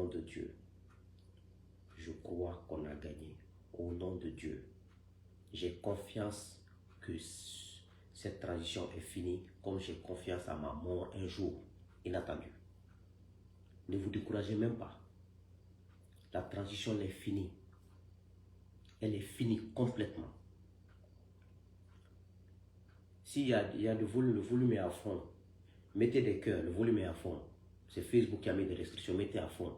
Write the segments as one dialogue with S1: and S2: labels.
S1: de Dieu, je crois qu'on a gagné. Au nom de Dieu, j'ai confiance que cette transition est finie, comme j'ai confiance à ma mort un jour inattendu. Ne vous découragez même pas. La transition est finie. Elle est finie complètement. S'il y a le volume est à fond. Mettez des cœurs, le volume est à fond. C'est Facebook qui a mis des restrictions, mettez à fond.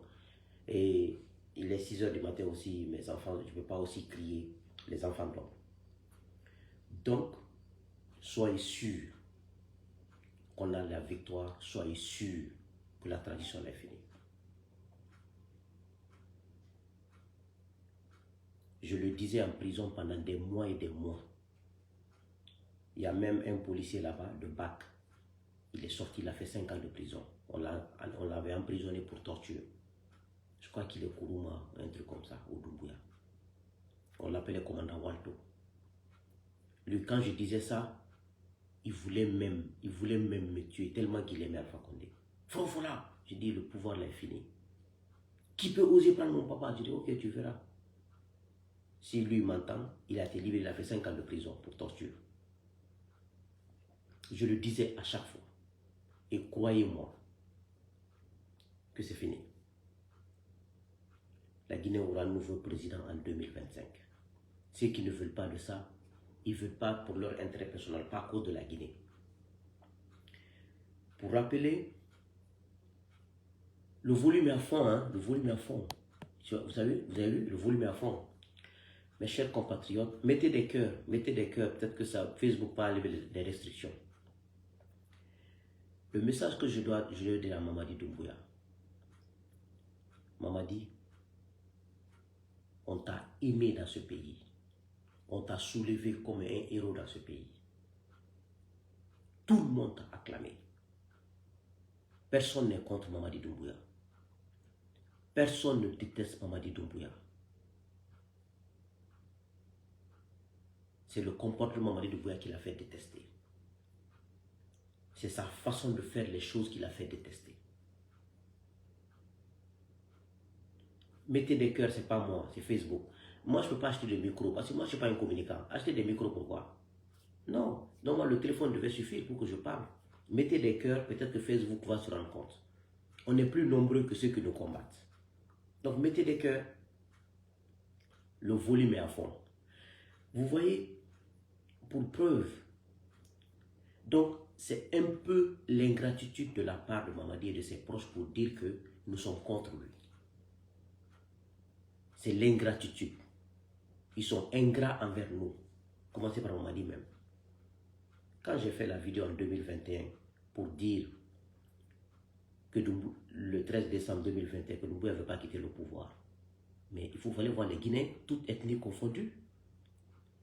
S1: Et il est 6 h du matin aussi, mes enfants, je ne peux pas aussi crier, les enfants dorment. Donc, soyez sûrs qu'on a la victoire, soyez sûrs que la transition est finie. Je le disais en prison pendant des mois et des mois. Il y a même un policier là-bas, de BAC. Il est sorti, il a fait 5 ans de prison. On l'avait emprisonné pour torture. Je crois qu'il est Kourouma, un truc comme ça, au Doumbouya. On l'appelait le commandant Walto. Lui, quand je disais ça, il voulait même me tuer tellement qu'il aimait Alpha Condé. Voilà, je dis, le pouvoir là est fini. Qui peut oser prendre mon papa? Je dis, ok, tu verras. Si lui m'entend, il a été libéré, il a fait 5 ans de prison pour torture. Je le disais à chaque fois. Et croyez-moi que c'est fini. La Guinée aura un nouveau président en 2025. Ceux qui ne veulent pas de ça, ils ne veulent pas pour leur intérêt personnel, pas à cause de la Guinée. Pour rappeler, le volume est à fond, hein, le volume est à fond. Vous avez vu, le volume est à fond. Mes chers compatriotes, mettez des cœurs, peut-être que ça, Facebook va enlever les restrictions. Le message que je dois dire à Mamadi Doumbouya. Mamadi, on t'a aimé dans ce pays. On t'a soulevé comme un héros dans ce pays. Tout le monde t'a acclamé. Personne n'est contre Mamadi Doumbouya. Personne ne déteste Mamadi Doumbouya. C'est le comportement de Mamadi Doumbouya qui l'a fait détester. C'est sa façon de faire les choses qui l'a fait détester. Mettez des cœurs, c'est pas moi, c'est Facebook. Moi, je ne peux pas acheter des micros parce que moi, je ne suis pas un communicant. Acheter des micros, pourquoi? Non. Donc, moi, le téléphone devait suffire pour que je parle. Mettez des cœurs, peut-être que Facebook va se rendre compte. On est plus nombreux que ceux qui nous combattent. Donc, mettez des cœurs. Le volume est à fond. Vous voyez, pour preuve. Donc, c'est un peu l'ingratitude de la part de Mamadi et de ses proches pour dire que nous sommes contre lui. C'est l'ingratitude. Ils sont ingrats envers nous. Commencez par Mamadi même. Quand j'ai fait la vidéo en 2021 pour dire que le 13 décembre 2021, que Doumbouya n'avait pas quitté le pouvoir, mais il fallait voir les Guinéens, toutes ethnies confondues.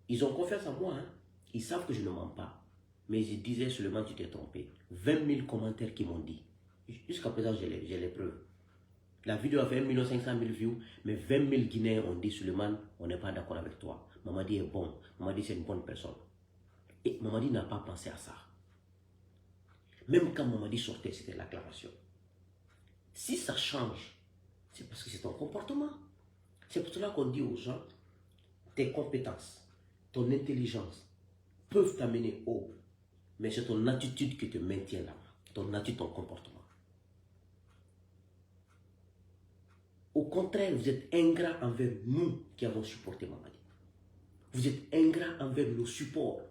S1: Ils ont confiance en moi. Hein. Ils savent que je ne mens pas. Mais ils disaient seulement tu t'es trompé. 20 000 commentaires qui m'ont dit. Jusqu'à présent, j'ai les preuves. La vidéo a fait 1 500 000 views, mais 20 000 Guinéens ont dit Suleiman, on n'est pas d'accord avec toi. Mamadi est bon. Mamadi c'est une bonne personne. Et Mamadi n'a pas pensé à ça. Même quand Mamadi sortait, c'était l'acclamation. Si ça change, c'est parce que c'est ton comportement. C'est pour cela qu'on dit aux gens, tes compétences, ton intelligence peuvent t'amener haut. Mais c'est ton attitude qui te maintient là. Ton attitude, ton comportement. Au contraire, vous êtes ingrat envers nous qui avons supporté Mamadi. Vous êtes ingrat envers nos supports,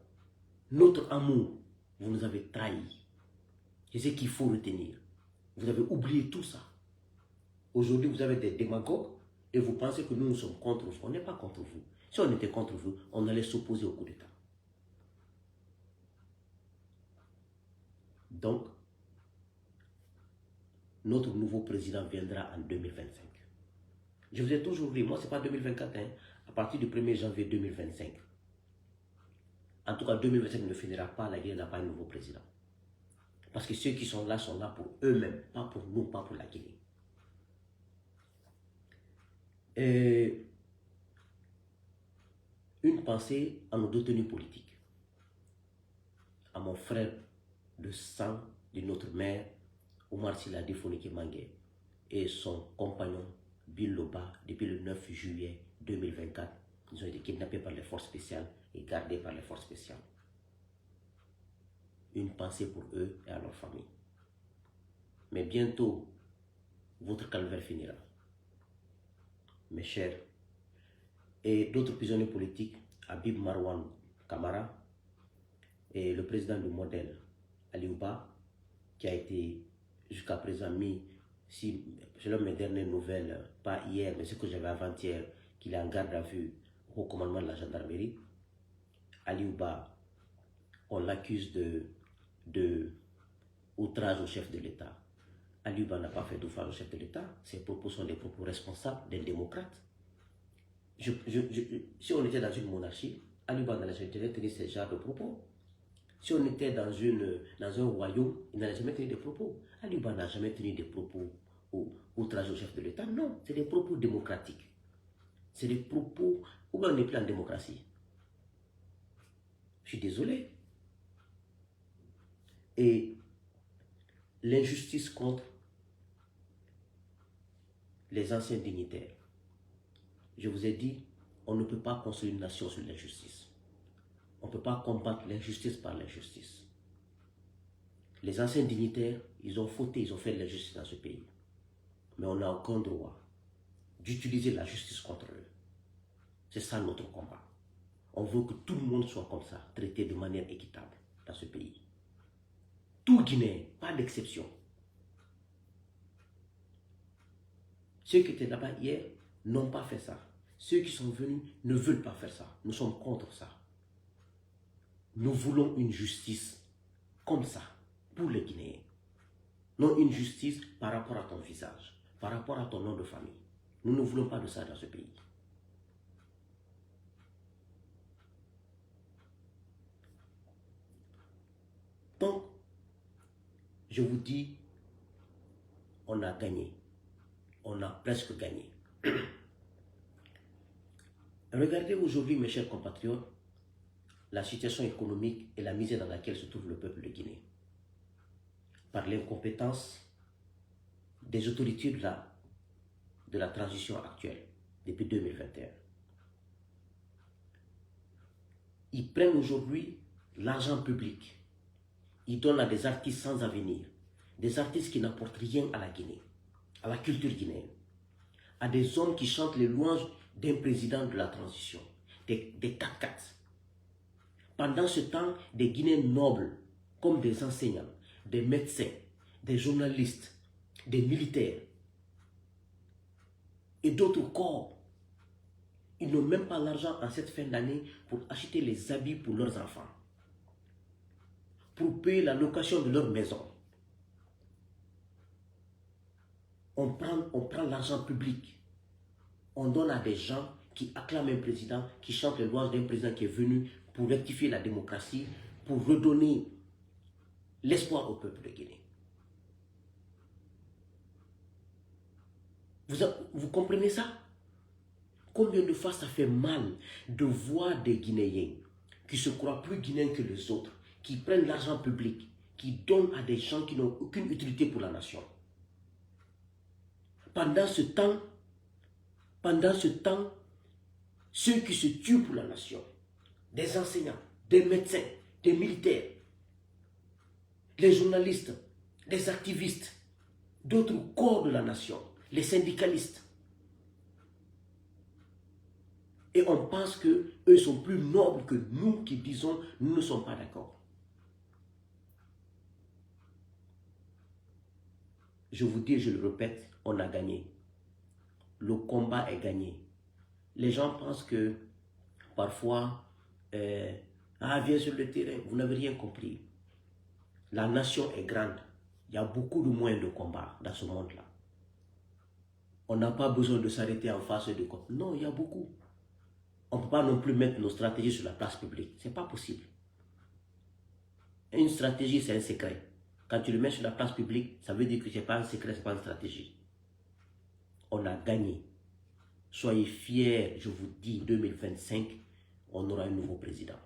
S1: notre amour. Vous nous avez trahis. C'est ce qu'il faut retenir. Vous avez oublié tout ça. Aujourd'hui, vous avez des démagogues et vous pensez que nous sommes contre vous. On n'est pas contre vous. Si on était contre vous, on allait s'opposer au coup d'État. Donc, notre nouveau président viendra en 2025. Je vous ai toujours dit, moi, ce n'est pas 2024, hein, à partir du 1er janvier 2025. En tout cas, 2025 ne finira pas, la Guinée n'a pas un nouveau président. Parce que ceux qui sont là pour eux-mêmes, pas pour nous, pas pour la Guinée. Et une pensée à nos détenus politiques, à mon frère de sang, de notre mère, Omar Sila Fonike Mangué. et son compagnon Bill Loba depuis le 9 juillet 2024. Ils ont été kidnappés par les forces spéciales et gardés par les forces spéciales. Une pensée pour eux et à leur famille. Mais bientôt, votre calvaire finira. Mes chers, et d'autres prisonniers politiques, Habib Marwan Kamara et le président du modèle, Aliouba, qui a été jusqu'à présent mis, si, selon mes dernières nouvelles, pas hier, mais ce que j'avais avant-hier, qu'il est en garde à vue au commandement de la gendarmerie. Aliouba, on l'accuse de outrage au chef de l'État. Aliouba n'a pas fait d'outrage au chef de l'État. Ses propos sont des propos responsables d'un démocrate. Si on était dans une monarchie, Aliouba n'allait jamais tenir ce genre de propos. Si on était dans un royaume, il n'allait jamais tenir des propos. Aliouba n'a jamais tenu des propos outrage au chef de l'État. Non, c'est des propos démocratiques. C'est des propos où on n'est plus en démocratie. Je suis désolé. Et l'injustice contre les anciens dignitaires. Je vous ai dit, on ne peut pas construire une nation sur l'injustice. On ne peut pas combattre l'injustice par l'injustice. Les anciens dignitaires, ils ont fauté, ils ont fait de l'injustice dans ce pays. Mais on n'a aucun droit d'utiliser la justice contre eux. C'est ça notre combat. On veut que tout le monde soit comme ça, traité de manière équitable dans ce pays. Tout Guinéen, pas d'exception. Ceux qui étaient là-bas hier n'ont pas fait ça. Ceux qui sont venus ne veulent pas faire ça. Nous sommes contre ça. Nous voulons une justice comme ça, pour les Guinéens. Non une justice par rapport à ton visage, par rapport à ton nom de famille. Nous ne voulons pas de ça dans ce pays. Donc, je vous dis, on a gagné. On a presque gagné. Regardez aujourd'hui, mes chers compatriotes, la situation économique et la misère dans laquelle se trouve le peuple de Guinée. Par l'incompétence des autorités de la transition actuelle, depuis 2021. Ils prennent aujourd'hui l'argent public. Ils donnent à des artistes sans avenir, des artistes qui n'apportent rien à la Guinée, à la culture guinéenne, à des hommes qui chantent les louanges d'un président de la transition, des 4-4. Pendant ce temps, des Guinéens nobles, comme des enseignants, des médecins, des journalistes, des militaires et d'autres corps, ils n'ont même pas l'argent en cette fin d'année pour acheter les habits pour leurs enfants, pour payer la location de leur maison. On prend l'argent public, on donne à des gens qui acclament un président, qui chantent les louanges d'un président qui est venu pour rectifier la démocratie, pour redonner l'espoir au peuple de Guinée. Vous comprenez ça? Combien de fois ça fait mal de voir des Guinéens qui se croient plus Guinéens que les autres, qui prennent l'argent public, qui donnent à des gens qui n'ont aucune utilité pour la nation. Pendant ce temps, ceux qui se tuent pour la nation, des enseignants, des médecins, des militaires, les journalistes, les activistes, d'autres corps de la nation, les syndicalistes. Et on pense qu'eux sont plus nobles que nous qui disons nous ne sommes pas d'accord. Je vous dis, je le répète, on a gagné. Le combat est gagné. Les gens pensent que parfois, viens sur le terrain, vous n'avez rien compris. La nation est grande. Il y a beaucoup de moyens de combat dans ce monde-là. On n'a pas besoin de s'arrêter en face de quoi. Non, il y a beaucoup. On ne peut pas non plus mettre nos stratégies sur la place publique. Ce n'est pas possible. Une stratégie, c'est un secret. Quand tu le mets sur la place publique, ça veut dire que ce n'est pas un secret, ce n'est pas une stratégie. On a gagné. Soyez fiers, je vous dis, 2025, on aura un nouveau président.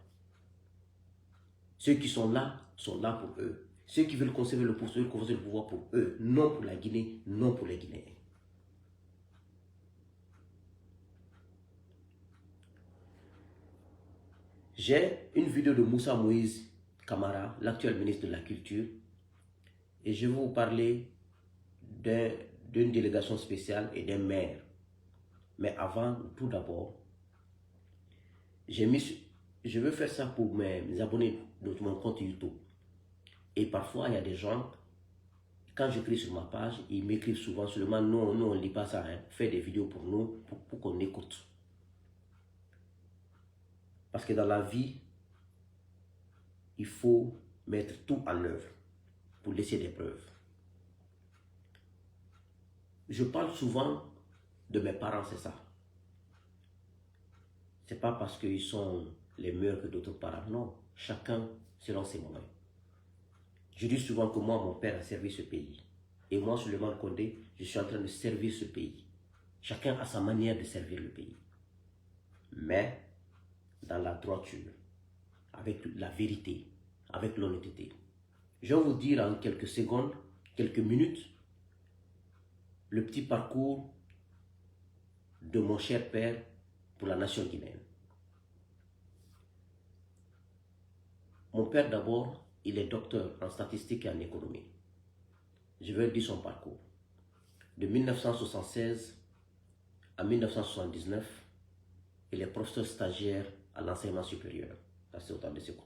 S1: Ceux qui sont là pour eux. Ceux qui veulent conserver le pouvoir pour eux, non pour la Guinée, non pour les Guinéens. J'ai une vidéo de Moussa Moïse Camara, l'actuel ministre de la Culture, et je vais vous parler d'une délégation spéciale et d'un maire. Mais avant, tout d'abord, je veux faire ça pour mes abonnés de mon compte YouTube. Et parfois, il y a des gens, quand j'écris sur ma page, ils m'écrivent souvent seulement, non, on ne lit pas ça, hein. Fais des vidéos pour nous, pour qu'on écoute. Parce que dans la vie, il faut mettre tout en œuvre pour laisser des preuves. Je parle souvent de mes parents, c'est ça. C'est pas parce qu'ils sont les meilleurs que d'autres parents, non. Chacun selon ses moyens. Je dis souvent que moi, mon père a servi ce pays. Et moi, Souleymane Condé, je suis en train de servir ce pays. Chacun a sa manière de servir le pays. Mais dans la droiture, avec la vérité, avec l'honnêteté. Je vais vous dire en quelques secondes, quelques minutes, le petit parcours de mon cher père pour la nation guinéenne. Mon père d'abord, il est docteur en statistique et en économie. Je vais dire son parcours. De 1976 à 1979, il est professeur stagiaire à l'enseignement supérieur à Séoul de Sékou.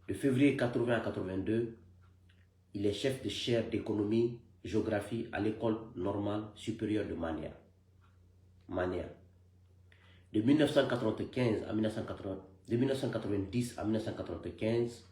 S1: De février 80 à 82, il est chef de chaire d'économie, géographie à l'école normale supérieure de Mania. De 1990 à 1995,